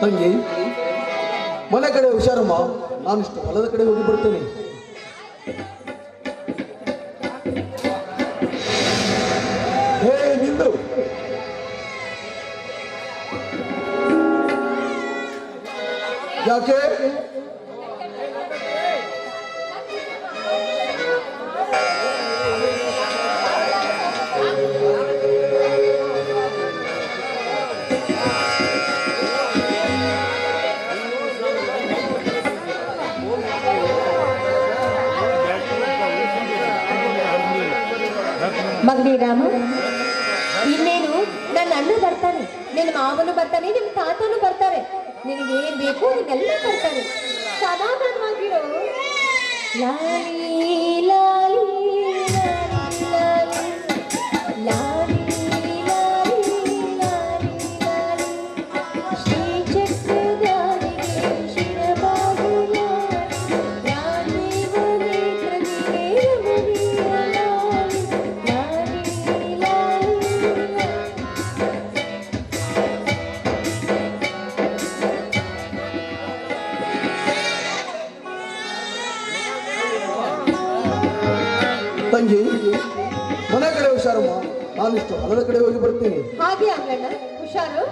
ತಂಗಿ, ಮನೆ ಕಡೆ ಹುಷಾರಮ್ಮ. ನಾನಿಷ್ಟು ಹೊಲದ ಕಡೆ ಹೋಗಿ ಬರ್ತೇನೆ. ಹೇ ನಿಂದು, ಯಾಕೆ ಮಗನೇ ರಾಮ, ಇನ್ನೇನು ನನ್ನ ಅಣ್ಣ ಬರ್ತಾನೆ, ನಿನ್ನ ಮಾವನು ಬರ್ತಾನೆ, ನಿಮ್ಮ ತಾತನು ಬರ್ತಾರೆ. ನಿನಗೆ ಏನ್ ಬೇಕು ಇದೆಲ್ಲ ಬರ್ತಾರೆ. ಸಮಾಧಾನವಾಗಿರೋ. ಲಾಲಿ ಲಾಲಿ ಲಾಲಿ ಲಾಲಿ ತಂಗಿ, ಮನೆ ಕಡೆ ಹುಷಾರಮ್ಮ. ನಾನಿಷ್ಟು ಹೊಲದ ಕಡೆ ಹೋಗಿ ಬರ್ತೇನೆ. ಹಾಗೆ ಆಗಣ್ಣ, ಹುಷಾರು.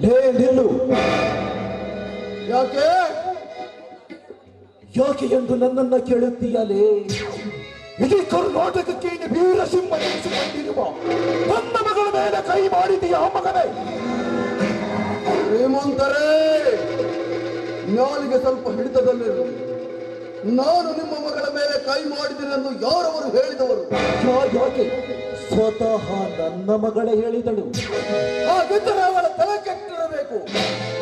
ಲೇ ನಿಲ್ಲು. ಯಾಕೆ ಯಾಕೆ ಎಂದು ನನ್ನನ್ನ ಕೇಳುತ್ತೀಯಲೇ? ಇಡೀ ಕರ್ನಾಟಕಕ್ಕೆ ವೀರಸಿಂಹ ಎನಿಸಿಕೊಂಡಿರುವ ನನ್ನ ಮಗಳ ಮೇಲೆ ಕೈ ಮಾಡಿದೀಯ ಮಗನೇ? ಶ್ರೀಮಂತರೇ, ನಾಲಿಗೆ ಸ್ವಲ್ಪ ಹಿಡಿತದಲ್ಲಿರು. ನಾನು ನಿಮ್ಮ ಮಗಳ ಮೇಲೆ ಕೈ ಮಾಡಿದಿರೆಂದು ಯಾರವರು ಹೇಳಿದವರು? ಯಾಕೆ ಸ್ವತಃ ನನ್ನ ಮಗಳೇ ಹೇಳಿದಳು. ಹಾಗಿದ್ದರೆ ಅವಳ ತಲೆ ಕೆಟ್ಟಿರಬೇಕು.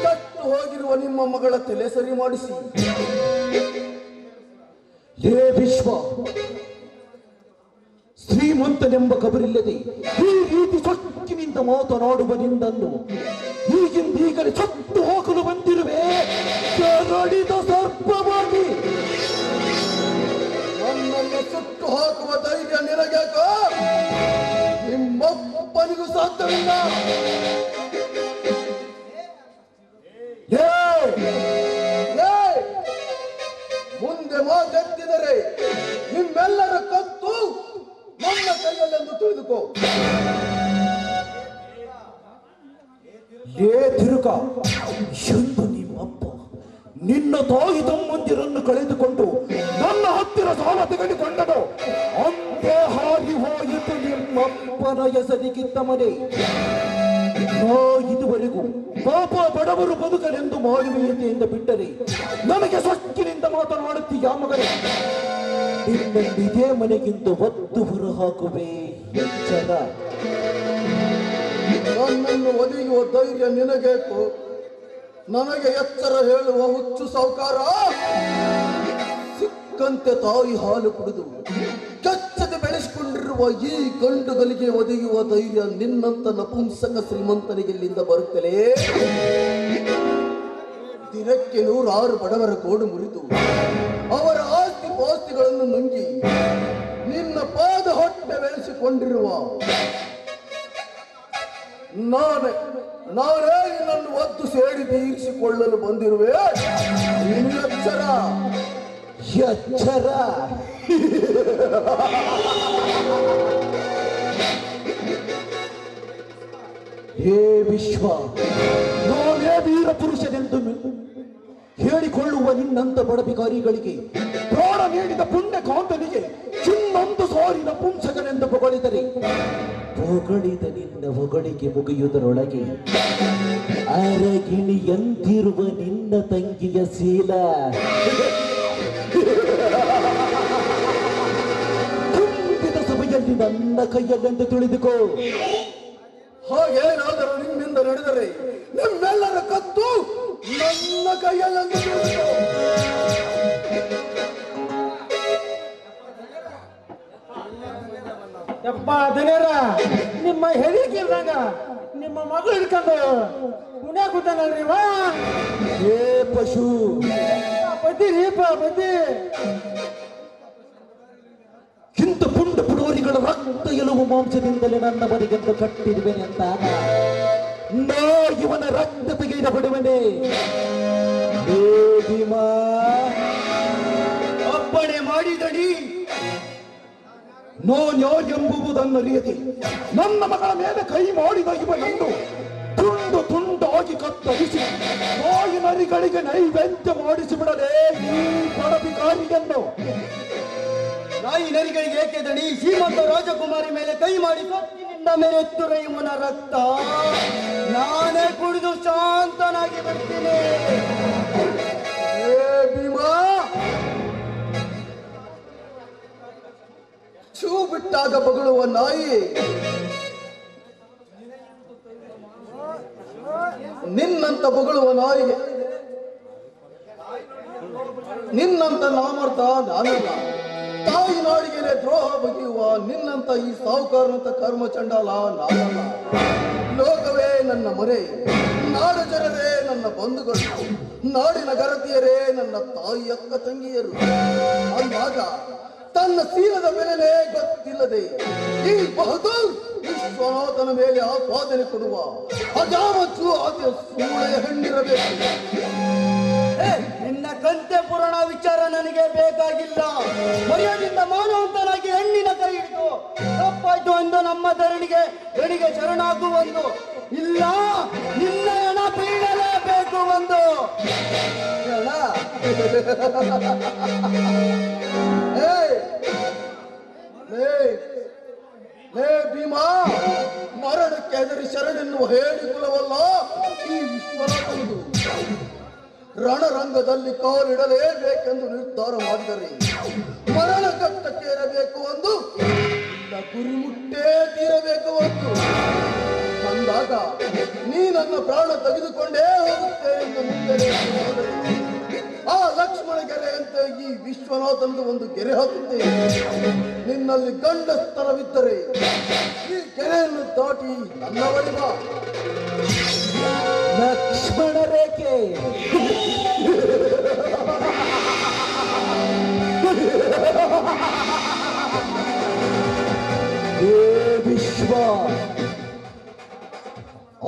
ಕೆಟ್ಟು ಹೋಗಿರುವ ನಿಮ್ಮ ಮಗಳ ತಲೆ ಸರಿ ಮಾಡಿಸಿ. ಹೇ ವಿಶ್ವ, ಶ್ರೀಮಂತನೆಂಬ ಕಬರಿಲ್ಲದೆ ಈ ರೀತಿ ಸೊಕ್ಕಿನಿಂದ ಮಾತನಾಡುವ ನಿನ್ನನ್ನು ಈಗಿಂದೀಗಲೇ ಸತ್ತು ಹೋಗಲು ಬಂದಿರುವೆ. ಕರಡಿದ ಸರ್ಪವಾಗಿ ನನ್ನನ್ನು ಸುಟ್ಟು ಹಾಕುವ ಧೈರ್ಯ ನಿನಗ್ಯಾಕ? ನಿಮ್ಮಪ್ಪನಿಗೂ ಸಾಧ್ಯವಿಲ್ಲ. ಮುಂದೆ ಮಾತೆತ್ತಿದರೆ ನಿಮ್ಮೆಲ್ಲರ ಕತ್ತು ನನ್ನ ಕೈಯಲ್ಲೆಂದು ತಿಳಿದುಕೋ. ತಿರುಗ ಎಂದು ನಿಮ್ಮಪ್ಪ ನಿನ್ನ ತಾಯಿ ತಮ್ಮಂದಿರನ್ನು ಕಳೆದುಕೊಂಡು ನನ್ನ ಹತ್ತಿರ ಸಾಲ ತೆಗೆದುಕೊಂಡನು. ಅಂತೆ ಹಾರಿ ಹೋಯಿತು ನಿಮ್ಮಪ್ಪನ ಹೆಸರಿಗಿದ್ದ ಮನೆ. ನಾ ಇದುವರೆಗೂ ಪಾಪ ಬಡವರು ಬದುಕಲೆಂದು ಮಾಡುವಿಕೆಯಿಂದ ಬಿಟ್ಟರೆ ನನಗೆ ಸೊಕ್ಕಿನಿಂದ ಮಾತನಾಡುತ್ತೀಯ ಮಗನೇ? ನಿನ್ನಲ್ಲಿದೇ ಮನೆಗಿಂತ ಒತ್ತು ಹೊರ ಹಾಕುವೆ. ಎಚ್ಚರ. ನನ್ನನ್ನು ಒಲಿಯುವ ಧೈರ್ಯ ನಿನಗೇಕು? ನನಗೆ ಎಚ್ಚರ ಹೇಳುವ ಹುಚ್ಚು ಸಾವುಕಾರ? ಸಿಕ್ಕಂತೆ ತಾಯಿ ಹಾಲು ಕುಡಿದು ಕಚ್ಚದೆ ಬೆಳೆಸಿಕೊಂಡಿರುವ ಈ ಗಂಡುಗಳಿಗೆ ಒದೆಯುವ ಧೈರ್ಯ ನಿನ್ನಂತ ನಪುಂಸಕ ಶ್ರೀಮಂತನಿಗೆಲ್ಲಿಂದ ಬರುತ್ತಲೇ? ದಿನಕ್ಕೆ 100 ಬಡವರ ಗೋಡು ಮುರಿದು ಅವರ ಆಸ್ತಿ ಪಾಸ್ತಿಗಳನ್ನು ನುಂಗಿ ನಿನ್ನ ಪಾದ ಹೊಟ್ಟೆ ಬೆಳೆಸಿಕೊಂಡಿರುವ ನಾನೇ ನಿನ್ನನ್ನು ಒದ್ದು ಸೇಡಿ ತೀರಿಸಿಕೊಳ್ಳಲು ಬಂದಿರುವೆ. ನೀನು ಎಚ್ಚರ, ಎಚ್ಚರ. ಹೇ ವಿಶ್ವ, ನಾನೇ ವೀರ ಪುರುಷನೆಂದು ಹೇಳಿಕೊಳ್ಳುವ ನಿನ್ನಂತ ಬಡಬಿಕಾರಿಗಳಿಗೆ ಪ್ರಾಣ ನೀಡಿದ ಪುಣ್ಯ ಕಾಂತನಿಗೆ ಚಿನ್ನೊಂದು ಸಾರಿನ ಪುಂಸಕನೆಂದು ಹೊಗಳಿದರೆ ಹೊಗಳಿದ ನಿನ್ನ ಹೊಗಳಿಕೆ ಮುಗಿಯುವುದರೊಳಗೆ ಅರಗಿಣಿಯಂತಿರುವ ನಿನ್ನ ತಂಗಿಯ ಶೀಲ ತುಂಬಿದ ಸಭೆಯಲ್ಲಿ ನನ್ನ ಕೈಯಲ್ಲೆಂದು ತಿಳಿದುಕೋ. ಹಾಗೇನಾದರೂ ನಿಮ್ಮಿಂದ ನಡೆದರೆ ನಿಮ್ಮೆಲ್ಲರ ಕತ್ತು ನನ್ನ ಕೈಯಲ್ಲೆಂದು ತಿಳಿದುಕೋ. ಯಪ್ಪ ದಿನೇರ, ನಿಮ್ಮ ಹೇಳಿಕೆ ಇಲ್ದಂಗ ನಿಮ್ಮ ಮಗಳು ಹಿಡ್ಕೊಂಡು ಪುಣ್ಯ ಕೂತಾನಲ್ರಿ ವಾ. ಏ ಪಶು, ಬದ್ದೀರಿಪ್ಪ ಬದ್ದಿ. ಇಂಥ ಪುಂಡ ಪುಡೋರಿಗಳ ರಕ್ತ ಎಲುವು ಮಾಂಸದಿಂದಲೇ ನನ್ನ ಮನೆಗೆಂದು ಕಟ್ಟಿರುವೆನೆ ಅಂತ ನಾ ಇವನ ರಕ್ತ ತೆಗೆದ ಬಿಡುವನೆ. ಭೀಮಾ, ಅಪ್ಪಣೆ ಮಾಡಿದಡಿ. ಎಂಬುವುದನ್ನರಿಯದೆ ನನ್ನ ಮಗಳ ಮೇಲೆ ಕೈ ಮಾಡಿದ ಇವನನ್ನು ತುಂಡು ತುಂಡಾಗಿ ಕತ್ತರಿಸಿ ನಾಯಿ ನರಿಗಳಿಗೆ ನೈವೇದ್ಯ ಮಾಡಿಸಿಬಿಡಲೇ ಈ ಪಡಬಿಕಾರಿಯನ್ನು. ನಾಯಿ ನರಿಗಳಿಗೆ ಏಕೆ ದಣಿ? ಶ್ರೀಮಂತ ರಾಜಕುಮಾರಿ ಮೇಲೆ ಕೈ ಮಾಡಿ ಕತ್ತಿನಿಂದ ಮೆರೆತ್ತುರೆಯುವನ ರಕ್ತ ನಾನೇ ಕುಡಿದು ಶಾಂತನಾಗಿ ಬಿಡ್ತೀನಿ. ಭೀಮಾ, ಚೂ ಬಿಟ್ಟಾಗ ಬಗಳುವ ನಾಯಿ ನಿನ್ನಂತ ಬಗಳುವ ನಾಯಿಗೆ ನಿನ್ನಂತ ನಾಮರ್ಥ ನಾನಲ್ಲ. ತಾಯಿ ನಾಡಿಗೆ ದ್ರೋಹ ಬಗೆಯುವ ನಿನ್ನಂತ ಈ ಸಾಹುಕಾರನಂತ ಕರ್ಮ ಚಂಡಾಲ ನಾನಲ್ಲ. ಲೋಕವೇ ನನ್ನ ಮೊರೆ, ನಾಡ ಜನರೇ ನನ್ನ ಬಂಧುಗಳು, ನಾಡಿನ ಗರತಿಯರೇ ನನ್ನ ತಾಯಿ ಅಕ್ಕ ತಂಗಿಯರು. ಅಂದಾಗ ತನ್ನ ಸೀಲದ ಬೆಲೆನೇ ಗೊತ್ತಿಲ್ಲದೆ ಈ ಬಹದ್ದೂರ್ ವಿಶ್ವನಾಥನ ಮೇಲೆ ಆಪಾದನೆ ಕೊಡುವ ಅಜಾಮಚ್ಚು ಆತ ಸೂಳೆಯ ಹೆಣ್ಣಿರಬೇಕು. ನಿನ್ನ ಕಂತೆ ಪುರಾಣ ವಿಚಾರ ನನಗೆ ಬೇಕಾಗಿಲ್ಲ. ಮರ್ಯಾದಿಂದ ಮಾನವಂತನಾಗಿ ಹೆಣ್ಣಿನ ಕೈ ಹಿಡಿದು ತಪ್ಪಾಯ್ತು ಎಂದು ನಮ್ಮ ಧರಣಿಗೆ ಶರಣಾಗುವಂದು. ಇಲ್ಲ, ನಿನ್ನ ಹಣ ಬೀಳಲೇಬೇಕು ಒಂದು. ಭೀಮಾ, ಮರಣಕ್ಕೆ ಹೆದರಿ ಶರಣೆನ್ನುವ ಹೇಳಿಕೊಳ್ಳವಲ್ಲ ಈ ವಿಶ್ವನಾಥನದು. ರಣರಂಗದಲ್ಲಿ ಕಾಲಿಡಲೇಬೇಕೆಂದು ನಿರ್ಧಾರ ಮಾಡಿದರೆ ಮರಣ ಕಟ್ಟಕ್ಕೇರಬೇಕು ಒಂದು, ಇಲ್ಲ ಗುರಿ ಮುಟ್ಟೇ ತೀರಬೇಕು ಒಂದು. ಅಂದಾಗ ನೀ ನನ್ನ ಪ್ರಾಣ ತೆಗೆದುಕೊಂಡೇ ಹೋಗುತ್ತೆ ಎಂದು ಮುಂದೆ ಆ ಲಕ್ಷ್ಮಣ ಗೆರೆ ಅಂತ ಈ ವಿಶ್ವನಾಥನದು ಒಂದು ಗೆರೆ ಹಾಕುತ್ತೇನೆ. ನಿನ್ನಲ್ಲಿ ಗಂಡಸ್ತರವಿದ್ದರೆ ಈ ಗೆರೆಯನ್ನು ದಾಟಿ ನನ್ನ ಬಳಿ ಬಾ. ಲಕ್ಷ್ಮಣ ರೇಖೆ ವಿಶ್ವ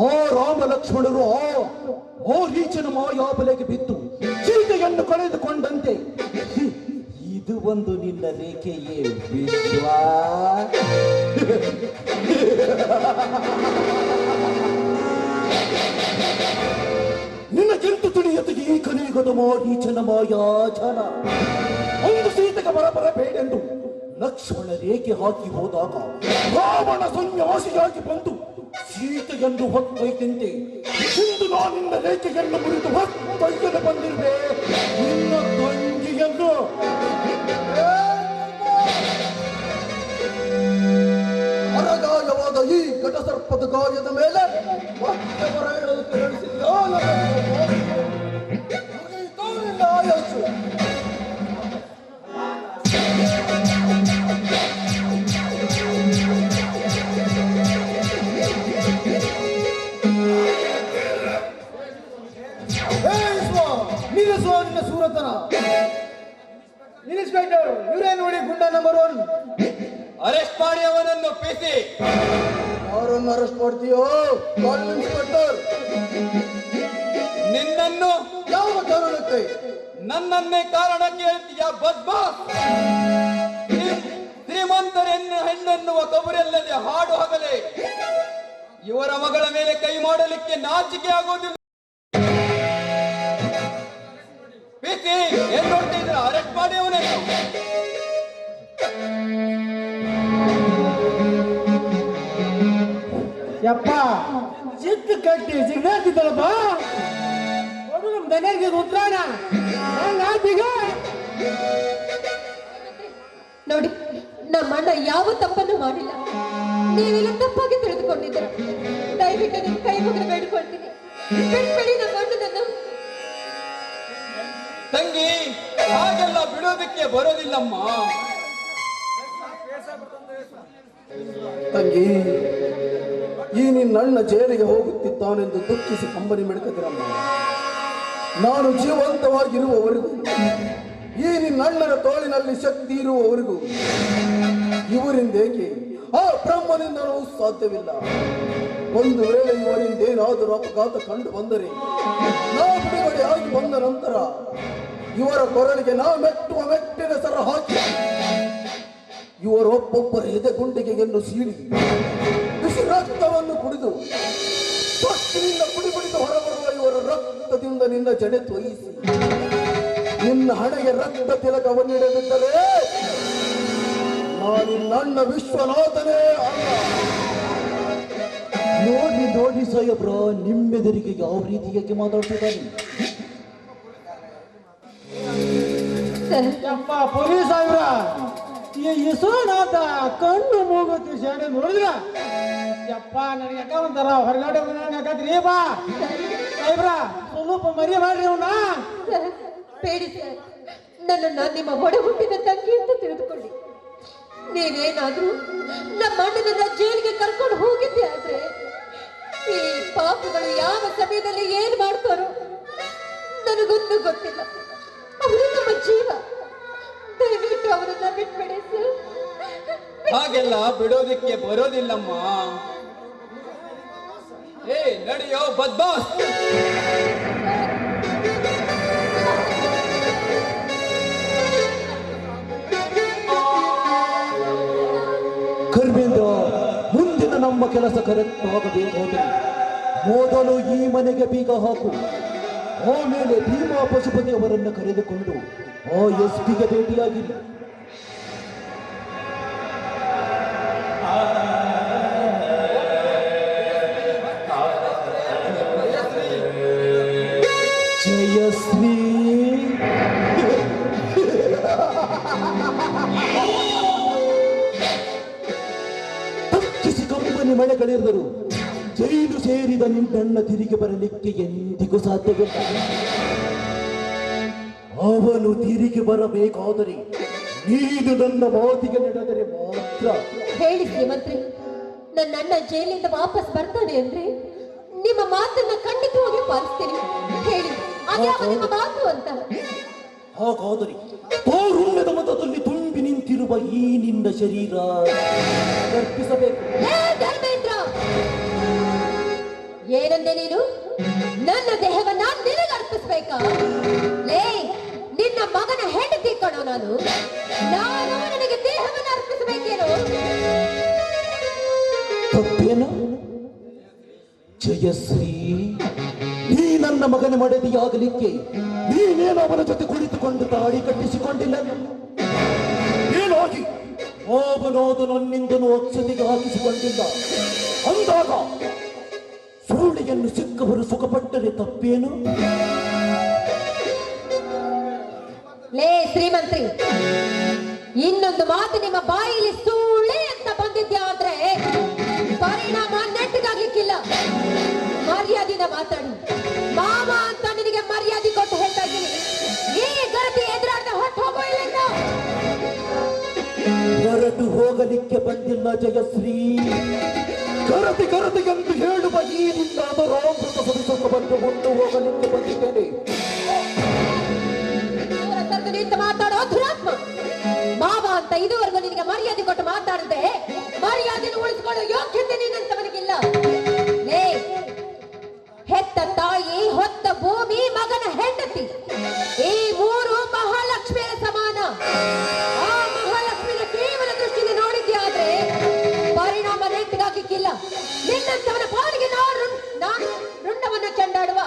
ಆ ರಾಮ ಲಕ್ಷ್ಮಣರು ಆ ರೀಚನ ಮಾಯಾಬಲೆಗೆ ಬಿದ್ದು ಸೀತೆಯನ್ನು ಕಳೆದುಕೊಂಡಂತೆ ಇದು ಒಂದು ನಿನ್ನ ರೇಖೆಯೇ ವಿಶ್ವ. ನಿನ್ನ ಜಂತು ತುಳಿಯತೆಗೆ ಈ ಕಲಿಯುಗದ ಮಾರೀಚನ ಮಾಯಾಜನ ಒಂದು ಸೀತೆಗೆ ಬರಬೇಡೆಂದು ಲಕ್ಷ್ಮಣ ರೇಖೆ ಹಾಕಿ ಹೋದಾಗ ರಾವಣ ಸನ್ಯಾಸಿಯಾಗಿ ಬಂದು ಸೀತೆಯನ್ನು ಹೊತ್ತೊಯ್ತಂತೆ ಇಂದು ನಾನಿನ್ನ ರೇಖೆಯನ್ನು ಮುರಿದು ಹೊತ್ತೊಯ್ಯಲು ಬಂದಿರುವೆ ನಿನ್ನ ತಂಗಿಯನ್ನು. ಅರಗಾಯವಾದ ಈ ಘಟಸರ್ಪದ ಗಾಯದ ಮೇಲೆ ಮತ್ತೆ ಬರ ಹೇಳೋದಕ್ಕೆ ನಡೆಸಿಲ್ಲ ಆಯಸ್ಸು. ನಿನ್ನ ಸೂರತನ ಇನ್ಸ್ಪೆಕ್ಟರ್ ಇವರೇ ನೋಡಿ ಗುಂಡ ನಂಬರ್ 1 ಅರೆಸ್ಟ್ ಮಾಡಿ ಅವನನ್ನು ಒಪ್ಪಿಸಿ. ಯಾರನ್ನು ಅರೆಸ್ಟ್ ಮಾಡ್ತೀಯೋ ಇನ್ಸ್ಪೆಕ್ಟರ್? ನಿನ್ನನ್ನು ಯಾವ ಕಾರಣಕ್ಕೆ? ನನ್ನನ್ನೇ ಕಾರಣಕ್ಕೆ ಹೇಳ್ತೀಯ ಬದ್ಮಾಸ್? ಶ್ರೀಮಂತರೆನ್ನು ಹೆಣ್ಣೆನ್ನುವ ಕಬುರೆಲ್ಲದೆ ಹಾಡು ಹಗಲೇ ಇವರ ಮಗಳ ಮೇಲೆ ಕೈ ಮಾಡಲಿಕ್ಕೆ ನಾಚಿಕೆ ಆಗೋದಿಲ್ಲ. ಏನ್ ನೋಡ್ತಿದ್ರ? ಅರೆಸ್ಟ್ ಮಾಡಿ ಅವನನ್ನು. ಯಪ್ಪ ಚಿಕ್ಕ ಕಟ್ಟಿ ಸಿಗ್ನಾತಿದ್ದಲ್ಲಪ್ಪ ನೋಡು ನಮ್ ದನಿಯರಿಗೆ ಉತ್ರಾಣ ನೋಡಿ, ನಮ್ಮಣ್ಣ ಯಾವ ತಪ್ಪನ್ನು ಮಾಡಿಲ್ಲ. ನೀವೆಲ್ಲ ತಪ್ಪಾಗಿ ತಿಳಿದುಕೊಂಡಿದ್ದೀರ. ದಯವಿಟ್ಟು ನಿಮ್ ಕೈ ಮುಗಿದು ಬೇಡಿಕೊಳ್ತೀನಿ, ಬಿಟ್ಬಿಡಿ ನಮ್ಮ ಅಣ್ಣನನ್ನು. ತಂಗಿ, ಹಾಗೆಲ್ಲ ಬಿಡೋದಕ್ಕೆ ಬರೋದಿಲ್ಲಮ್ಮ. ತಂಗಿ, ಈ ನಿನ್ನಣ್ಣ ಜೈಲಿಗೆ ಹೋಗುತ್ತಿದ್ದಾನೆಂದು ದುಃಖಿಸಿ ಕಂಬನಿ ಮೆಡಕದಿರಮ್ಮ. ನಾನು ಜೀವಂತವಾಗಿರುವವರೆಗೂ, ಈ ನಿನ್ನಣ್ಣನ ತೋಳಿನಲ್ಲಿ ಶಕ್ತಿ ಇರುವವರೆಗೂ ಇವರಿಂದೇಕೆ ಆ ಬ್ರಹ್ಮನಿಂದಲೂ ಸಾಧ್ಯವಿಲ್ಲ. ಒಂದು ವೇಳೆ ಇವರಿಂದೇನಾದರೂ ಅಪಘಾತ ಕಂಡು ಬಂದರೆ ನಾ ಬಿಡುಗಡೆಯಾಗಿ ಬಂದ ನಂತರ ಇವರ ಕೊರಳಿಗೆ ನಾ ಮೆಟ್ಟುವ ಮೆಟ್ಟಿನ ಸರ ಹಾಕಿ ಇವರೊಬ್ಬೊಬ್ಬರ ಎದೆಗುಂಡಿಗೆಯನ್ನು ಸೀಳಿ ಬಿಸಿ ರಕ್ತವನ್ನು ಕುಡಿದು ತೊಟ್ಟಿನಿಂದ ಪುಡಿಪುಡಿದು ಹೊರಬರುವ ಇವರ ರಕ್ತದಿಂದ ನಿನ್ನ ಜಡೆ ತೊಯಿಸಿ ನಿನ್ನ ಹಣೆಗೆ ರಕ್ತ ತಿಲಕವನ್ನಿಡದಿದ್ದರೆ ನಾನು ನನ್ನ ವಿಶ್ವನಾಥನೇ ಅಲ್ಲ. ನೋಡಿ ಸಾಹೇಬ್ರ, ನಿಮ್ಮೆದುರಿಗೆ ಯಾವ ರೀತಿಯಾಗಿ ಮಾತಾಡ್ತಿದ್ದಾನೆ? ಯಪ್ಪ ಪೊಲೀಸ್ ಸಾಹೇಬ್ರ, ಈ ವಿಶ್ವನಾಥ ಕಣ್ಣು ಮೂಗುತ್ತಿ ಶಾಣೆ ನೋಡಿದ್ರ ಯಪ್ಪ ನನಗೆ ಅಕ್ಕ ಒಂಥರ ಹೊರಗಡೆ ಹಾಕತ್ರಿ ಬಾ ಸಾಹೇಬ್ರ, ಸ್ವಲ್ಪ ಮರಿ ಮಾಡ್ರಿ ಅವನ್ನ. ಬೇಡಿ ಸರ್, ನನ್ನನ್ನ ನಿಮ್ಮ ಒಡ ಹುಟ್ಟಿದ ತಂಗಿ ಅಂತ ತಿಳಿದುಕೊಳ್ಳಿ. ನೀನೇನಾದ್ರೂ ನಮ್ಮ ಅಣ್ಣನನ್ನ ಜೈಲಿಗೆ ಕರ್ಕೊಂಡು ಹೋಗಿದ್ದೆ ಆದ್ರೆ ಈ ಪಾಪಗಳು ಯಾವ ಸಮಯದಲ್ಲಿ ಏನ್ ಮಾಡ್ತಾರೋ ನನಗೊಂದು ಗೊತ್ತಿಲ್ಲ. ಅವರು ನಮ್ಮ ಜೀವ, ದಯವಿಟ್ಟು ಅವರನ್ನ ಬಿಟ್ಬಿಡಿ ಸರ್. ಹಾಗೆಲ್ಲ ಬಿಡೋದಿಕ್ಕೆ ಬರೋದಿಲ್ಲಮ್ಮ. ಏ ನಡೆಯೋ ಬದ್ಮಾಸ್. ಕರ್ಮೇಂದ್ರ, ಮುಂದಿನ ನಮ್ಮ ಕೆಲಸ ಕರೆಕ್ಟ್ ಆಗಬೇಕಾದರೆ ಮೊದಲು ಈ ಮನೆಗೆ ಬೀಗ ಹಾಕು. ಆಮೇಲೆ ಭೀಮಾ ಪಶುಪತಿ ಅವರನ್ನು ಕರೆದುಕೊಂಡು ಆ ಎಸ್ಪಿಗೆ ಭೇಟಿಯಾಗಿಲ್ಲ. ಜಯಶ್ರೀ, ತಪ್ಪಿಸಿ ಕಂಪನಿ ಮಳೆಗಳಿರಿದರು ಜೈಲು ಸೇರಿದ ನಿನ್ನಣ್ಣ ತಿರುಗಿ ಬರಲಿಕ್ಕೆ ಎಂದಿಗೂ ಸಾಧ್ಯವಿಲ್ಲ. ಅವನು ತಿರುಗಿ ಬರಬೇಕಾದರೆ ನೀನು ನನ್ನ ಮಾತಿಗೆ ನಡೆದರೆ ಮಾತ್ರ. ಹೇಳಿ ಶ್ರೀಮಂತ್ರಿ, ನನ್ನ ಅಣ್ಣ ಜೈಲಿಂದ ವಾಪಸ್ ಬರ್ತಾನೆ ಅಂದ್ರೆ ನಿಮ್ಮ ಮಾತನ್ನ ಖಂಡಿತವಾಗಿ ಪಾಲಿಸ್ತೀನಿ. ಹೇಳಿ, ಅದ್ಯಾವ ನಿಮ್ಮ ಮಾತು ಅಂತ? ಹಾಗಾದರೆ ತಾರುಣ್ಯದ ಮತದಲ್ಲಿ ತುಂಬಿ ನಿಂತಿರುವ ಈ ನಿನ್ನ ಶರೀರ ಅರ್ಪಿಸಬೇಕು. ಧರ್ಮೇಂದ್ರ, ಏನಂದೆ ನೀನು? ನನ್ನ ದೇಹವನ್ನ ನಿನಗೆ ಅರ್ಪಿಸ್ಬೇಕಾ? ಲೇ, ನಿನ್ನ ಮಗನ ಹೆಂಡತಿ ಕಣೋ ನಾನು. ನನಗೆ ದೇಹವನ್ನ ಅರ್ಪಿಸಬೇಕೇನು? ತಪ್ಪೇನು? ಜಯಶ್ರೀ, ನೀ ನನ್ನ ಮಗನ ಮಡದಿಯಾಗಲಿಕ್ಕೆ ನೀನೇನು ಅವನ ಜೊತೆ ಕುಳಿತುಕೊಂಡು ತಾಳಿ ಕಟ್ಟಿಸಿಕೊಂಡಿಲ್ಲ? ಏನಾಗಿ ಅವನಾದ ನನ್ನಿಂದನೂ ಅಕ್ಷತೆಗೆ ಹಾಕಿಸಿಕೊಂಡಿಲ್ಲ ಅಂದಾಗ ಸೂಳಿಯನ್ನು ಸಿಕ್ಕವರು ಸುಖಪಟ್ಟರೆ ತಪ್ಪೇನು? ಲೇ ಶ್ರೀಮಂತ್ರಿ, ಇನ್ನೊಂದು ಮಾತು ನಿಮ್ಮ ಬಾಯಿಲಿ ಸುಳ್ಳೆ ಅಂತ ಬಂದಿದ್ಯಾ ಆದ್ರೆ ಪರಿಣಾಮ ನೆಟ್ಟಗಾಗ್ಲಿಕ್ಕಿಲ್ಲ. ಮರ್ಯಾದೆಯಿಂದ ಮಾತಾಡಿ. ಮಾಮ ಅಂತ ನಿನಗೆ ಮರ್ಯಾದೆ ಕೊಟ್ಟು ಹೇಳ್ತಾ ಇದ್ದೀನಿ. ಈ ಗರತಿ ಎದುರಾಡ್ದ ಹೊಟ್ಟು ಹೋಗೋ ಇಲ್ಲಿಂದ. ಹೊರಟು ಹೋಗಲಿಕ್ಕೆ ಬಂದಿಲ್ಲ ಜಯಶ್ರೀ. ಗರತಿಗಂದು ಹೇಳುವ ಈ ನಿನ್ನಾದ ರಾಮೃತ ಸವಿಸೊಂದು ಮುಂದೆ ಹೋಗಲಿಕ್ಕೆ ಬಂದಿದ್ದೇನೆ. ನಿಂತು ಮಾತಾಡೋ ದುರಾತ್ಮ. ಮಾವ ಅಂತ ಇದುವರೆಗೂ ನಿನಗೆ ಮರ್ಯಾದೆ ಕೊಟ್ಟು ಮಾತಾಡದೆ ಮರ್ಯಾದೆಯನ್ನು ಉಳಿಸಿಕೊಳ್ಳೋ ಯೋಗ್ಯತೆ ನಿನ್ನಂತವನಿಗಿಲ್ಲ. ಲೇ, ಹೆತ್ತ ತಾಯಿ, ಹೊತ್ತ ಭೂಮಿ, ಮಗನ ಹೆಂಡತಿ, ಈ ಮೂರು ಮಹಾಲಕ್ಷ್ಮಿಯ ಸಮಾನ. ಆ ಮಹಾಲಕ್ಷ್ಮಿಯ ಕೇವಲ ದೃಷ್ಟಿಯಿಂದ ನೋಡಿದ್ಯಾದ್ರೆ ಪರಿಣಾಮ ನೆಟ್ಟಿಗಾಕಿಕ್ಕಿಲ್ಲ. ನಿನ್ನಂತವನ ಪಾಲಿಗೆ ನಾನು ರುಂಡವನ್ನ ಚೆಂಡಾಡುವ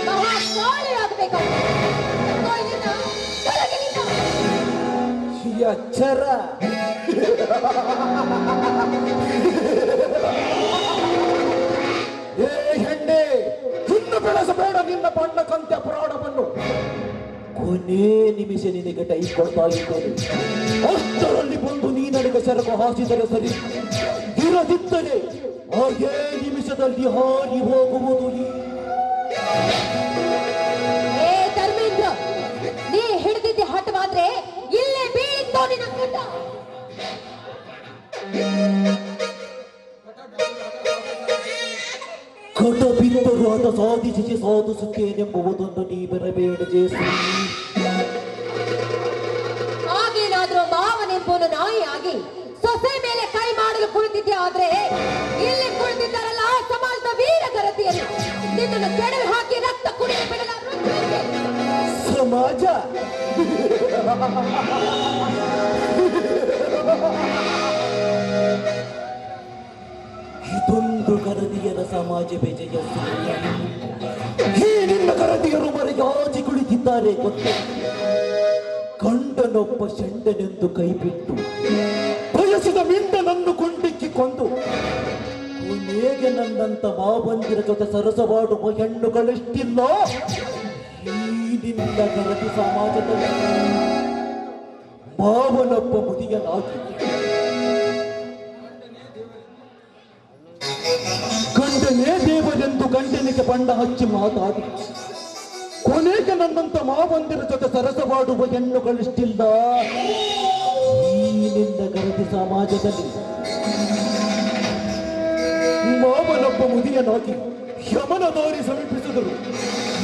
ಮಹಾಕಾಳಿ ಆಗಬೇಕಾಗುತ್ತೆ. ಎಚ್ಚರ. ಏ ಹೆಣ್ಣೆ, ಇನ್ನು ಬೆಳೆಸಬೇಡ ನಿನ್ನ ಬಣ್ಣ ಕಂತ್ಯ ಪ್ರಾಣವನ್ನು. ಕೊನೆ ನಿಮಿಷ ನಿನಗೆ ಟೈ ಕೊಡ್ತಾ ಇದ್ದೇನೆ. ಅಷ್ಟರಲ್ಲಿ ಬಂದು ನೀ ನನಗೆ ಸರಕು ಹಾಸಿದರೆ ಸರಿ, ಇರದಿದ್ದರೆ ಹಾಗೇ ನಿಮಿಷದಲ್ಲಿ ಹಾರಿ ಹೋಗುವುದು. ಧರ್ಮೇಂದ್ರ, ನೀ ಹಿಡಿದಿದ್ದೆ ಹಠವಾದ್ರೆ ಇಲ್ಲೇ ಬೀಳಿತ್ತೋ ನಿನ್ನ ಗಂಡ. ಕಟ ಬಿದ್ದರೂ ಅದ ಸಾಧಿಸುತ್ತೇನೆಂಬುದನ್ನು ನೀ ಬರಬೇಡ ಜಯಶ್ರೀ. ಹಾಗೇನಾದ್ರೂ ಮಾವನೆಂಬುದು ನಾಯಿ ಆಗಿ ಸೊಸೆ ಮೇಲೆ ಕೈ ಮಾಡಲು ಕುಳಿತಿದ್ದೆ ಆದ್ರೆ ಇಲ್ಲಿ ಕುಳಿತಿದ್ದಾರಲ್ಲ ಸಮಾಜ ಗಂಟನ್ನು ಕೆಡವಿ ಹಾಕಿ ರಕ್ತ ಕುಡಿದು ಬಿಡಲಾರು ಸಮಾಜ ಇದೊಂದು ಗರದಿಯರ ಸಮಾಜವೇ ಜಯ. ಈ ನಿನ್ನ ಗರದಿಯರು ಮರೆಯಾಚಿ ಕುಳಿತಿದ್ದಾರೆ ಗೊತ್ತ. ಗಂಡನೊಬ್ಬ ಶಂಡನೆಂದು ಕೈಬಿಟ್ಟು ಬಯಸಿದ ಮಿಂಡನನ್ನು ಕೊಂಡಿಕ್ಕಿ ಕೊಂದು ಕೊನೆಗೆ ನನ್ನಂತ ಮಾವಂದಿರ ಜೊತೆ ಸರಸವಾಡುವ ಹೆಣ್ಣುಗಳೆಷ್ಟಿಲ್ಲ ಈ ನಿನ್ನ ಗರದಿ ಸಮಾಜದಲ್ಲಿ. ಮಾವನೊಬ್ಬ ಮುದಿಯನಾಗಿ ಗಂಡನೇ ದೇವರೆಂದು ಗಂಡನಿಗೆ ಬಣ್ಣ ಹಚ್ಚಿ ಮಾತಾಡಿ ಕೊನೆಗೆ ನನ್ನಂತ ಮಾವಂದಿರ ಜೊತೆ ಸರಸವಾಡುವ ಹೆಣ್ಣುಗಳಿಷ್ಟಿಲ್ಲ ಈ ನಿನ್ನ ಗರದಿ ಸಮಾಜದಲ್ಲಿ. ಮಾವನೊಬ್ಬ ಮುದಿಯನಾಗಿ ಯಮನ ದಾರಿ ಸಮೀಪಿಸಿದರು.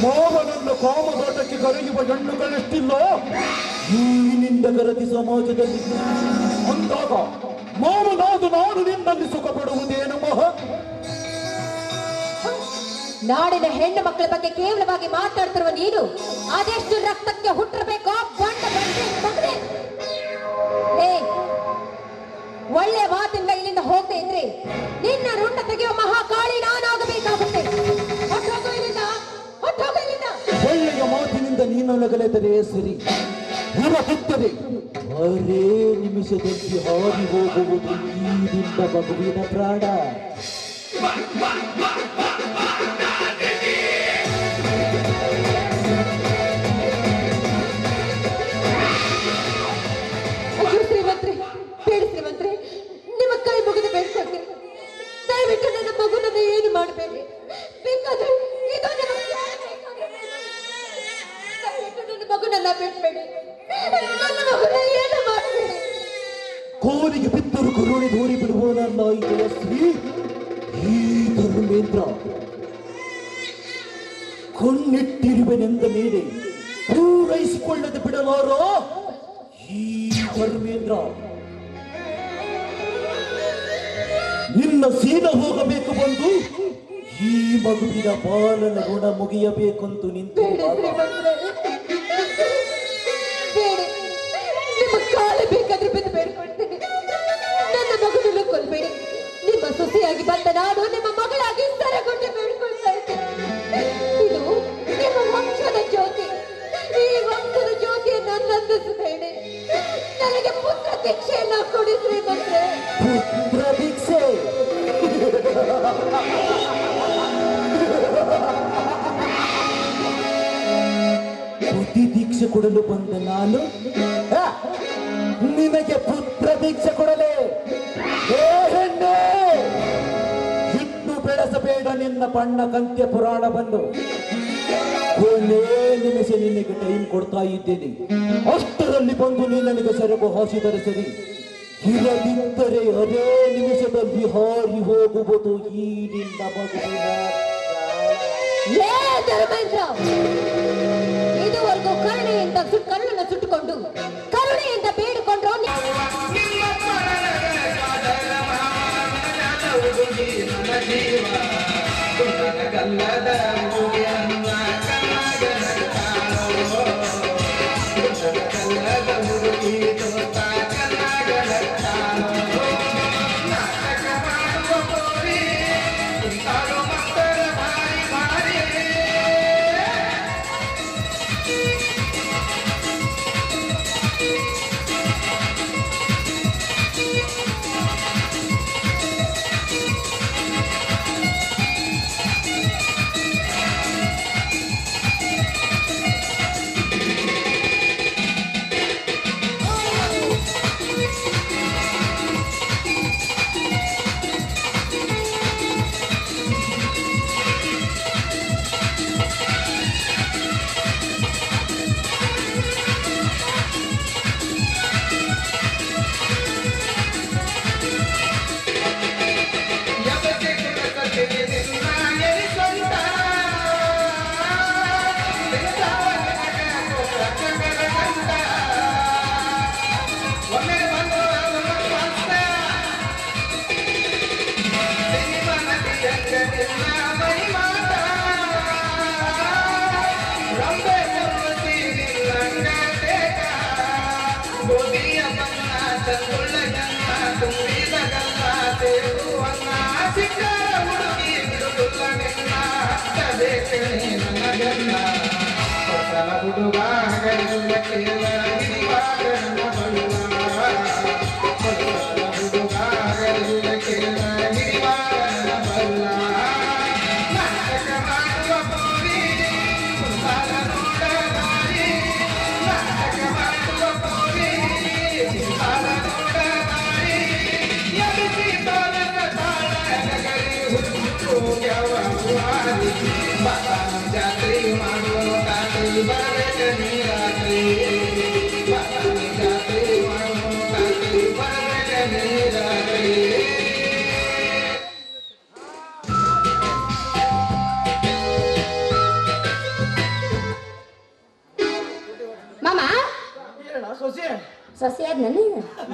ಮಾವನನ್ನು ಕಾಮದಾಟಕ್ಕೆ ಕರೆಯುವ ಹೆಣ್ಣುಗಳಿಷ್ಟಿಲ್ಲ ಈ ನಿನ್ನ ಗರದಿ ಸಮಾಜದಲ್ಲಿ. ಅಂದಾಗ ಮಾವನಾದ ನಾನು ನಿನ್ನಲ್ಲಿ ಸುಖ ಪಡುವುದೇನು ಮಹ? ನಾಡಿನ ಹೆಣ್ಣು ಮಕ್ಕಳ ಬಗ್ಗೆ ಕೇವಲವಾಗಿ ಮಾತಾಡ್ತಿರುವ ನೀನು ಅದೆಷ್ಟು ರಕ್ತಕ್ಕೆ ಹುಟ್ಟಿರಬೇಕೋ ಬಂಡ ಬಂಡೆ. ಒಳ್ಳೆ ಮಾತಿಂದ ಇಲ್ಲಿಂದ ಹೋಗದೆ ಇದ್ರೆ ನಿನ್ನ ರುಂಡ ತೆಗೆಯುವ ಮಹಾಕಾಳಿ ನಾನಾಗಬೇಕಾಗುತ್ತೆ. ಒಳ್ಳೆಯ ಮಾತಿನಿಂದ ನೀನೊಳಗಲೆದರೆ ಸರಿ ಹೊರಬುತ್ತದೆ. ಅರೇ ನಿಮಿಷದಲ್ಲಿ ಹಾರಿ ಹೋಗುವುದು ಈ ನಿನ್ನ ಮಗುವಿನ ಪ್ರಾಣ. ಶ್ರೀಮಂತ್ರಿ, ಬೇಡ ಶ್ರೀಮಂತ್ರಿ, ನಿಮ್ಮ ಕೈ ಮುಗಿದು ಬೇಡ್ಕೊಳ್ತೀನಿ. ದಯವಿಟ್ಟು ನನ್ನ ಮಗುನನ್ನ ಏನು ಮಾಡಬೇಡಿ. ಬೇಕಾದ್ರೆ ಇದು ನಿಮ್ಮ ದಯವಿಟ್ಟು ನನ್ನ ಮಗುನನ್ನ ಬಿಟ್ಬೇಡಿ. ನನ್ನ ಮಗುನ ಏನು ಮಾಡಬೇಡಿ. ಕೋರಿಗೆ ಬಿದ್ದರು ಕರುಣೆ ದೂರಿ ಬಿಡುವನಲ್ಲ ಈ ಜಯಶ್ರೀ. ಈ ಧರ್ಮೇಂದ್ರ ಕಣ್ಣಿಟ್ಟಿರುವೆನೆಂದ ಮೇಲೆ ಪೂರೈಸಿಕೊಳ್ಳದೆ ಬಿಡಲಾರೋ ಈ ಧರ್ಮೇಂದ್ರ. ನಿನ್ನ ಸೀದ ಹೋಗಬೇಕು ಬಂದು ಈ ಮಗುವಿನ ಬಾಲನ ಗುಣ ಮುಗಿಯಬೇಕಂತೂ ನಿಂತು ನಿಮ್ಮ ಕಾಲು ಬೇಕಾದ್ರೆ ಬಿದ್ದು ಬೇಡ್ಕೊಳ್ತೀನಿ. ನನ್ನ ಮಗುನನ್ನು ಕೊಲ್ಬೇಡಿ. ನಿಮ್ಮ ಸೊಸೆಯಾಗಿ ಬಂದ ನಾನು ನಿಮ್ಮ ಮಗಳಾಗಿ ಸರಗೊಂಡು ಬೇಡ್ಕೊಳ್ತಾ ಇದ್ದೇನೆ. ಇದು ನಿಮ್ಮ ವಂಶದ ಜ್ಯೋತಿ. ಈ ವಂಶದ ಜ್ಯೋತಿಯನ್ನು ನಂದಿಸಬೇಡಿ. ನನಗೆ ಪುತ್ರ ದೀಕ್ಷೆಯನ್ನ ಕೊಡಿ ಶ್ರೀಮಂತ್ರೆ. ಪುತ್ರ ದೀಕ್ಷೆ ಬುದ್ಧಿ ದೀಕ್ಷೆ ಕೊಡಲು ಬಂದ ನಾನು ನಿನಗೆ ಪುತ್ರ ದೀಕ್ಷೆ ಕೊಡಲೇ? ಏ ಹೆಣ್ಣೆ, ಇನ್ನು ಬೆಳೆಸಬೇಡ ನಿನ್ನ ಬಣ್ಣ ಕಂತ್ಯ ಪುರಾಣವನ್ನು. ಕೊನೆ ನಿಮಿಷ ನಿನಗೆ ಟೈಮ್ ಕೊಡ್ತಾ ಇದ್ದೇನೆ. ಅಷ್ಟರಲ್ಲಿ ಬಂದು ನೀ ನನಗೆ ಸೆರಗು ಹಾಸಿದರೆ ಸರಿ. ಇರದಿದ್ದರೆ ಅದೇ ನಿಮಿಷದಲ್ಲಿ ಹಾರಿ ಹೋಗುವುದು ಈ ನಿನ್ನ ಮಗುವಿನ ಧರ್ಮೇಂದ್ರ. ಇದುವರೆಗೂ ಕರುಣೆಯಿಂದ ಕರುಳನ್ನು ಸುಟ್ಟುಕೊಂಡು ಕರುಣೆಯಿಂದ ಬೇಡಿಕೊಂಡ್ರು.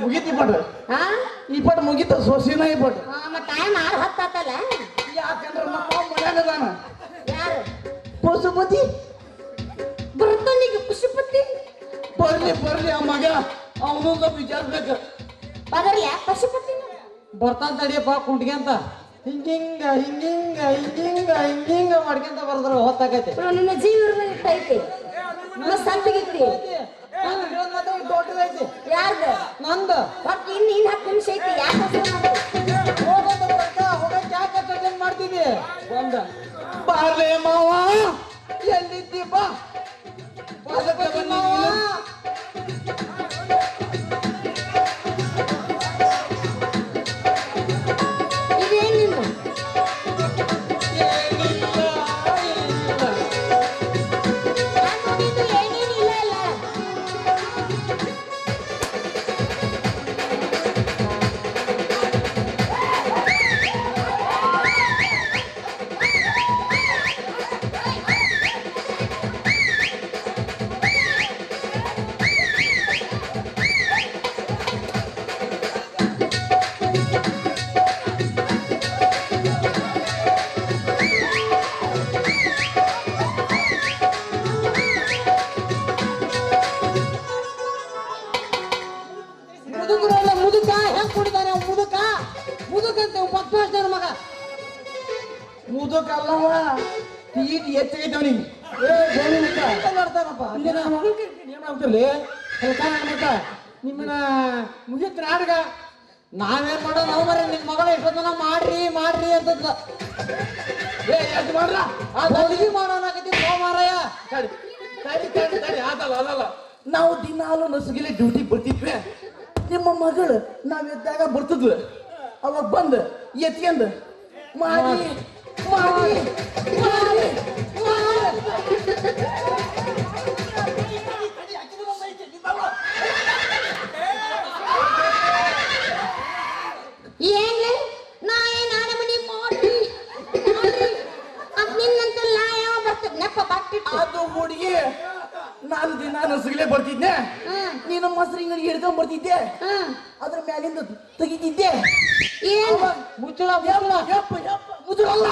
ಮುಗೀತಿ ಪಟ್ ಹಾ ಈ ಪಟ್ ಮುಗೀತ ಸೊಸಿನ ಈ ಪಟ್ ಮತ್ತ ಟೈಮ್ 6:10 ಯಾಕಂದ್ರೆ ನಮ್ಮ ಮನ್ಯಾಗ ಅದಾನ ಯಾರು ಪಶುಪತಿ ಬರ್ತಾನೀಗ ಪಶುಪತಿ ಬರ್ಲಿ ಆ ಮಗ ಅವನು ಸ್ವಲ್ಪ ವಿಚಾರಿಸ್ಬೇಕು ಬದರ್ಯ ಪಶುಪತಿ ಬರ್ತಾನ ತಡಿಯಪ್ಪ ಕುಂಟ್ಗೆಂತ ಹಿಂಗಿಂಗ ಹಿಂಗಿಂಗ ಹಿಂಗಿಂಗ ಹಿಂಗಿಂಗ ಮಾಡ್ಕೊಂತ ಬರ್ದ್ರ ಹೊತ್ತಾಗೈತೆ ನಿನ್ನ ಜೀವ ಐತಿ ಸಂತಿಗಿತ್ತಿ ದೊಡ್ಡದೈತಿ ಯಾರ್ದ ನಂದ ಮತ್ತೆ ಇನ್ನು 10 ನಿಮಿಷ ಐತಿ ಯಾಕೆ ಹೋಗಕ್ಕೆ ಯಾಕೆ ಅಟೆಂಡ್ ಮಾಡ್ತಿದ್ದಿ ಬಂದ ಬಾರ್ಲೆ ಮಾವ ಎಲ್ಲಿದ್ದಿ ಬಾ ಪಶುಪತಿ ಮಾವ. ಇದೇನಿಲ್ಲ ಏನಿಲ್ಲ, ಏನಿಲ್ಲ. ನಾನು ನೋಡಿದ್ದು ಏನೇನಿಲ್ಲ ಅಲ್ಲ ಮುದುಕರಲ್ಲ ಮುದುಕ ಹೆಂಗ್ ಕುಡಿತಾನೆ ಅವ್ ಮುದುಕ ಮುದುಕಂತ ಬದ್ಮಾಸ್ ನನ್ನ ಮಗ ಮುದುಕಲ್ಲವ ತೀಟ್ ಹೆಚ್ಚಾಗೈತೆ ಅವನಿಗೆ ಮಾಡ್ತಾನಪ್ಪ ಏನಾಗ್ತಿರ್ಲಿ ಕೆಲಸ ಮಾಡ್ಬೇಕ ನಿಮ್ಮನ್ನ ಮುಗಿತ್ ನಾಡ್ಗ ನಾವೇನ್ ಮಾಡೋ ನಾವು ಮರ ನಿನ್ ಮಗಳ ಎಷ್ಟೊತ್ತನ ಮಾಡ್ರಿ ಮಾಡ್ರಿ ಅಂತಂದ ಏ ಎಷ್ಟು ಮಾಡ್ರ ಆ ಹುಡುಗಿ ಮಾಡೋನಾಗತಿ ಮಾರಾಯ ತಡಿ ಅದಲ್ಲ ನಾವು ದಿನಾಲು ನಸುಗಿಲಿ ಡ್ಯೂಟಿಗೆ ಬರ್ತಿದ್ವಿ ನಿಮ್ಮ ಮಗಳು ನಾವ್ ಎದ್ದಾಗ ಬರ್ತಿದ್ವಿ ಅವಾಗ ಬಂದು ಎತ್ಕೊಂಡ್ ಮಾಡಿ ಮಾಡಿ ಮಾಡಿ ಏನ್ಲೆ ನಾ ಏನ್ ಆಡ ಮನಿ ಮಾಡಿ ಅದ್ ನಿನ್ನಂತ ಯಾವ ಬರ್ತದ ನೆಪ ಬಾಕ್ತಿತ್ತು ಅದು ಹುಡುಗಿ ನಾನು ದಿನ ನಸುಗಿಲೆ ಬರ್ತಿದ್ದೆ ನೀನು ಮೊಸರು ಹಿಂಗ ಹಿಡ್ಕೊಂಡ್ ಬರ್ತಿದ್ದೆ ಅದ್ರ ಮ್ಯಾಲಿಂದ ತೆಗಿತಿದ್ದೆ ಏನ್ ಮುಚ್ಚಳ ಯಪ್ಪ ಮುದುರಲ್ಲ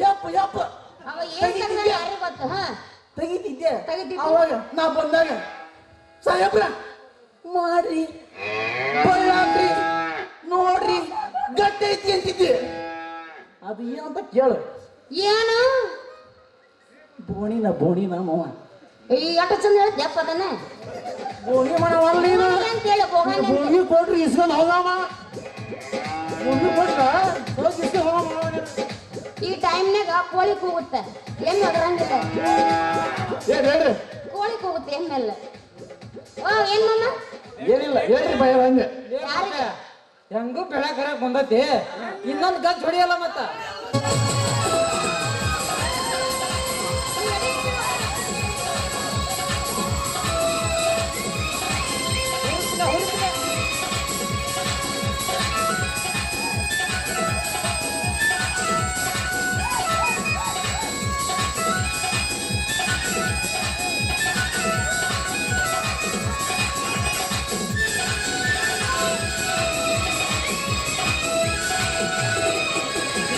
ಯಪ್ಪ ಅವ ಏನ್ ತೆಗ್ದ ಯಾರಿಗ್ ಗೊತ್ತು ತೆಗಿತಿದ್ದೆ ತೆಗಿತಿದ್ದೆ. ಅವಾಗ ನಾ ಬಂದಾಗ ಸಾಯಬ್ರ ಮಾಡ್ರಿ ಬಳ್ಳಾಡ್ರಿ ನೋಡ್ರಿ ಗಟ್ಟಿ ಐತಿ ಅಂತಿದ್ದೆ ಅದು ಏನಂತ ಕೇಳು ಏನು ಬೋಣಿನ ಮಾವ ಈ ಅಟ ಚಂದ ಹೇಳ್ತಿ ಅಪ್ಪ ಅದನ್ನ ಬೋಣಿ ಮಾಡವಲ್ಲ ನೀನು ಅಂತ ಹೇಳಿ ಹೋಗಣ ಬೋಣಿ ಕೊಡ್ರಿ ಇಸ್ಕೊಂಡು ಹೋಗಮ್ಮ ಬೋಣಿ ಕೊಟ್ರ ಹೋಗಿ ಇಸ್ಕೊಂಡು ಹೋಗಮ್ಮ ಈ ಟೈಮ್ನಾಗ ಕೋಳಿ ಕೂಗುತ್ತೆ ಏನ್ ಅದ್ರಂಗಿಲ್ಲ ಹೇಳ್ರಿ ಕೋಳಿ ಕೂಗುತ್ತೆ ಎಮ್ಮೆಲ್ಲ ಏನ್ ಮಮ್ಮ ಏನಿಲ್ಲ ಹೇಳ್ರಿ ಭಯ ಹಂಗೆ ಯಾರಿಗೆ ಹೆಂಗೂ ಬೆಳೆ ಕರಕ್ ಬಂದೈತಿ ಇನ್ನೊಂದು ಗಜ್ ಹೊಡಿಯಲ್ಲ ಮತ್ತ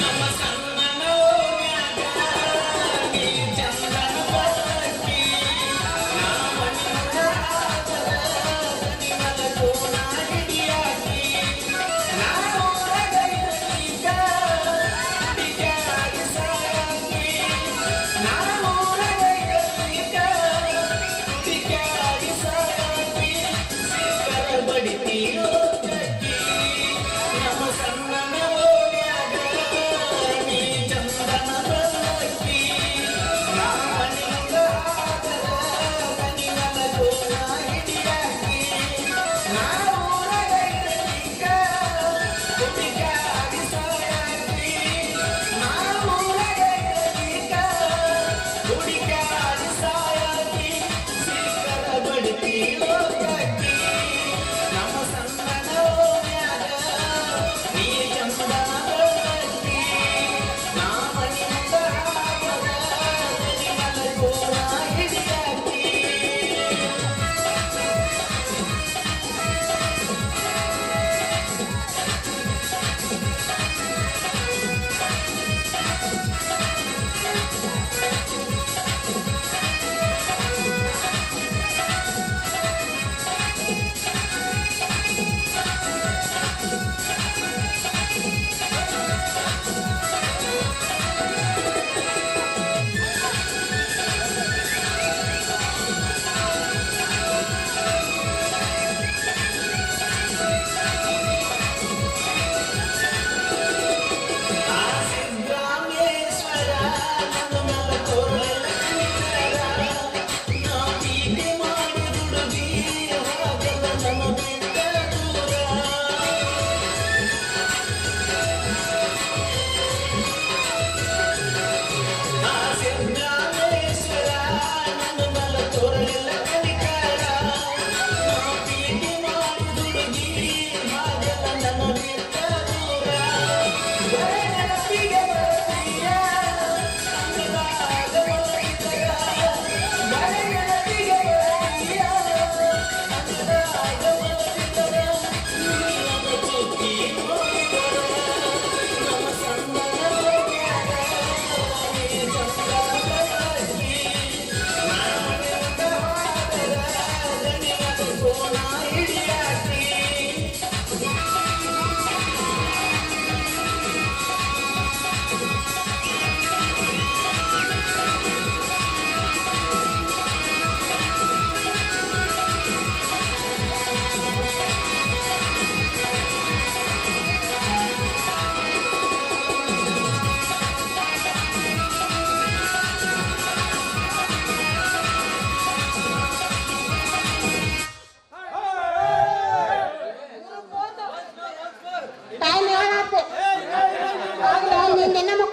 ನಮ್ಮ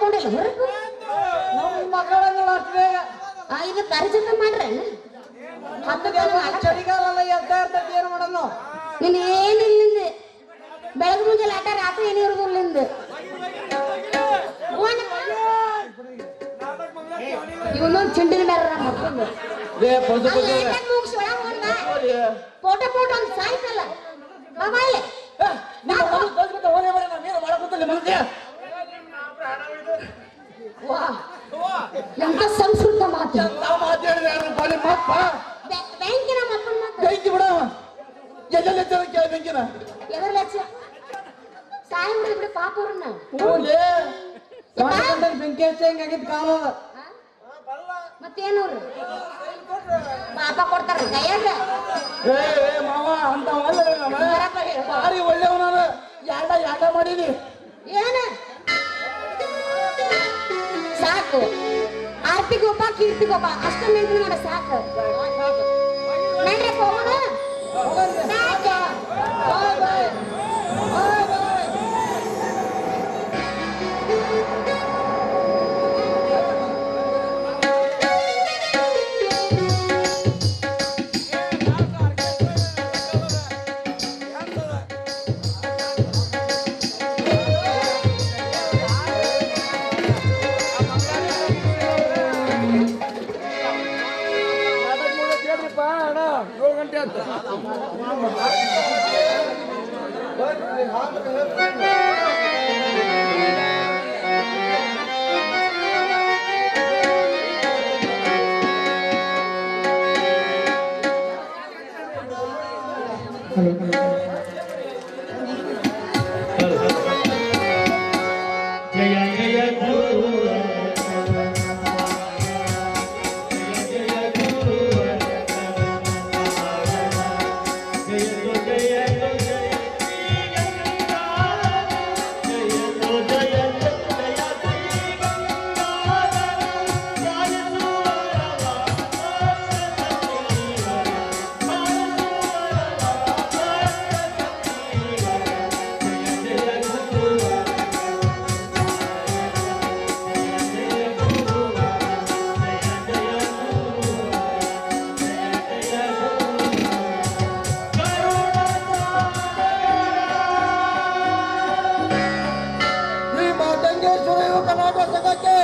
ತಗೊಂಡಿಲ್ಲ ಹೊರಗೆ ನಮ್ಮ ಮಕ್ಕಳನ್ನ ಅಷ್ಟೇ ಇದು ಪರಿಚಯ ಮಾಡ್ರೆ ಚಳಿಗಾಲ ಎದ್ದ ಇರ್ತೈತಿ ಏನು ಮಾಡೋದು ನೀನ್ ಏನಿಲ್ಲ ಬೆಳಗ್ಗೆ ಮುಂಜಾನೆ ಆಟ ರಾತ್ರಿ ಏನಿರೋದಿಲ್ಲ ಇವನೊಂದು ಚಿಂಡಿನ ಮೇಲೆ ಮಕ್ಕಳು ಮುಗಿಸಿ ಒಳಗೆ ಫೋಟೋ ಒಂದು ಸಾಯ್ತಲ್ಲ ಬಾಬಾಯ್ ಎಂತ ಸಂಸ್ಕೃತ ಮಾತು ಬ್ಯಾಂಕಿನ ಮಕ್ಕಳ ಮಾತು ಎದ್ರ ಲಕ್ಷ ಸಾಯಂಬ್ರಿ ಬಿಡು ಪಾಪ ಅವ್ರನ್ನ ಬೆಂಕಿ ಹಚ್ಚ ಹೆಂಗಾಗಿದ್ ಕಾಲ ಮತ್ತೇನವ್ರು ಪಾಪ ಕೊಡ್ತಾರ ಕೈಯಾಗ ಮಾವ ಅಂತ ಭಾರಿ ಒಳ್ಳೆಯವನ ಯಾಡ ಮಾಡೀನಿ ಏನ ಸಾಕು ಆರ್ತಿಗೊಬ್ಬ ಕೀರ್ತಿಗೊಬ್ಬ ಅಷ್ಟ ಮೇಂಟೈನ್ ಮಾಡ ಸಾಕು ನಡ್ರಿ ಹೋಗೋಣ ಸಾಕು ಕರ್ನಾಟಕ ಸಂಘಕ್ಕೆ